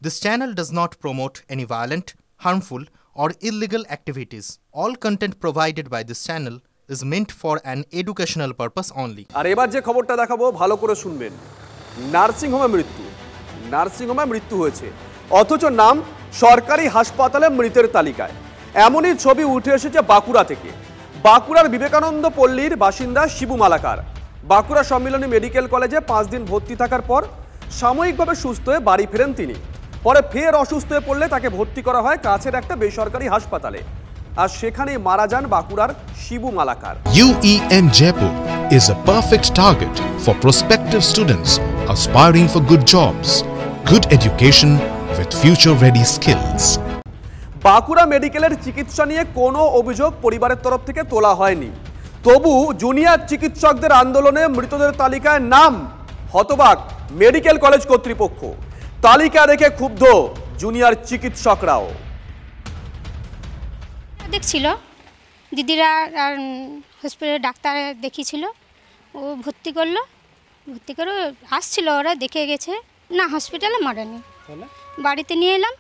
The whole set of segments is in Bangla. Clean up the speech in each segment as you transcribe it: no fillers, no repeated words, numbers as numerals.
This channel does not promote any violent, harmful, or illegal activities. All content provided by this channel is meant for an educational purpose only. আর এবার যে খবরটা দেখাবো ভালো করে শুনবেন। নার্সিংহোমে মৃত্যু হয়েছে, অথচ নাম সরকারি হাসপাতালে মৃতের তালিকায়। এমনই ছবি উঠে এসেছে বাঁকুড়া থেকে। বাঁকুড়ার বিবেকানন্দ পল্লীর বাসিন্দা শিবু মালাকার বাঁকুড়া সম্মিলনী মেডিকেল কলেজে 5 দিন ভর্তি থাকার পর সাময়িকভাবে সুস্থ হয়ে বাড়ি ফেরেন তিনি। পরে ফের অসুস্থ হয়ে পড়লে তাকে ভর্তি করা হয় কাছের একটা বেসরকারি হাসপাতালে, আর সেখানেই মারা যান বাঁকুড়ার Shibu Malakar. UEM Jaipur is a perfect target for prospective students aspiring for good jobs, good education with future-ready skills. Bankura মেডিকেলের চিকিৎসা নিয়ে কোনো অভিযোগ পরিবারের তরফ থেকে তোলা হয়নি, তবু জুনিয়র চিকিৎসকদের আন্দোলনে মৃতদের তালিকায় নাম। হতবাক মেডিকেল কলেজ কর্তৃপক্ষ, তালিকা দেখে ক্ষুব্ধ জুনিয়র চিকিৎসকরাও। দেখছিল দিদিরা আর হসপিটালে ডাক্তার দেখিয়েছিল, ও ভর্তি করলো, ভর্তি করে আসছিল, ওরা দেখে গেছে। না, হসপিটালে মরেনি, বাড়িতে নিয়ে এলাম।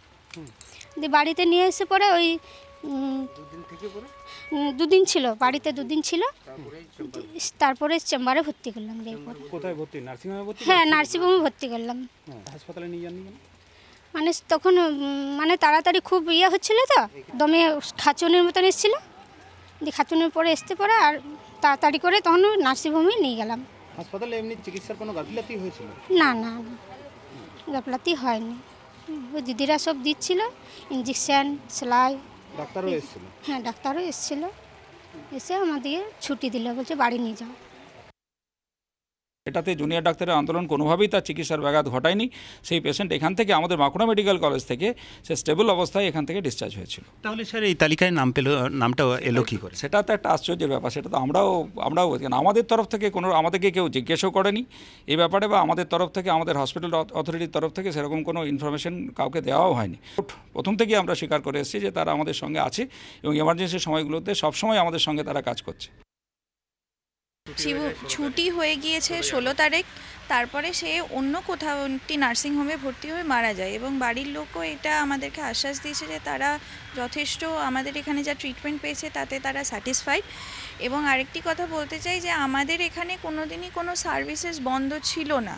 বাড়িতে নিয়ে এসে পরে ওই 2 দিন ছিল বাড়িতে, 2 দিন ছিল, তারপরে চেম্বারে ভর্তি করলাম। কোথায় ভর্তি? নার্সিংহোমে ভর্তি? হ্যাঁ, নার্সিংহোমে ভর্তি করলাম। হাসপাতালে নিয়ে যাননি কেন? মানে তখন তাড়াতাড়ি খুব হচ্ছিল, তো দমে খাঁচুনির মতন এসেছিল। খাঁচুনির পরে আসতে পরে আর তাড়াতাড়ি করে তখন নার্সিংহোমে নিয়ে গেলাম। হাসপাতালে এমনি চিকিৎসার কোনো গাফিলতি হয়েছিল? না, গাফিলতি হয়নি। ওই দিদিরা সব দিচ্ছিল, ইঞ্জেকশন, সেলাই। ডাক্তারও এসেছিল? হ্যাঁ, ডাক্তারও এসেছিল, এসে আমাদেরকে ছুটি দিল, বলছে বাড়ি নিয়ে যাও। এটাতে জুনিয়র ডাক্তারের আন্দোলন কোনোভাবেই তার চিকিৎসার ব্যাঘাত ঘটায়নি। সেই পেশেন্ট এখান থেকে আমাদের বাঁকুড়া মেডিকেল কলেজ থেকে সে স্টেবল অবস্থায় এখান থেকে ডিসচার্জ হয়েছিল। তাহলে স্যার এই তালিকায় নামটা এলো কী করে? সেটা তো একটা আশ্চর্যের ব্যাপার। সেটা তো আমরাও আমাদের তরফ থেকে আমাদেরকে কেউ জিজ্ঞেসও করেনি এই ব্যাপারে, বা আমাদের তরফ থেকে, আমাদের হসপিটাল অথরিটির তরফ থেকে সেরকম কোনো ইনফরমেশন কাউকে দেওয়াও হয়নি। প্রথম থেকেই আমরা স্বীকার করে এসেছি যে তারা আমাদের সঙ্গে আছে এবং এমার্জেন্সির সময়গুলোতে সবসময় আমাদের সঙ্গে তারা কাজ করছে। শিবু ছুটি হয়ে গিয়েছে 16 তারিখ, তারপরে সে অন্য কোথাও একটি নার্সিংহোমে ভর্তি হয়ে মারা যায় এবং বাড়ির লোকও এটা আমাদেরকে আশ্বাস দিয়েছে যে তারা যথেষ্ট আমাদের এখানে যা ট্রিটমেন্ট পেয়েছে তাতে তারা স্যাটিসফাইড। এবং আরেকটি কথা বলতে চাই যে আমাদের এখানে কোনোদিনই কোনো সার্ভিসেস বন্ধ ছিল না।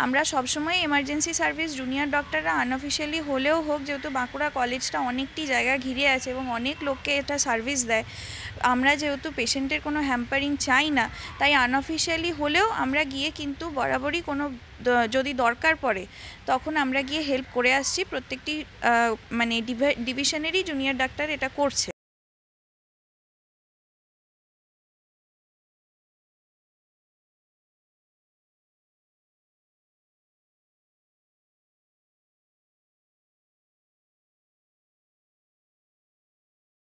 আমরা সবসময় এমার্জেন্সি সার্ভিস জুনিয়র ডক্টররা আনঅফিশিয়ালি হলেও হোক, যেহেতু বাঁকুড়া কলেজটা অনেকটি জায়গা ঘিরে আছে এবং অনেক লোককে এটা সার্ভিস দেয়, আমরা যেহেতু পেশেন্টের কোনো হ্যাম্পারিং চাই না, তাই আনঅফিশিয়ালি হলেও আমরা গিয়ে কিন্তু বরাবরই কোনো যদি দরকার পড়ে তখন আমরা গিয়ে হেল্প করে আসছি। প্রত্যেকটি ডিভিশনেরই জুনিয়র ডাক্তার এটা করছে।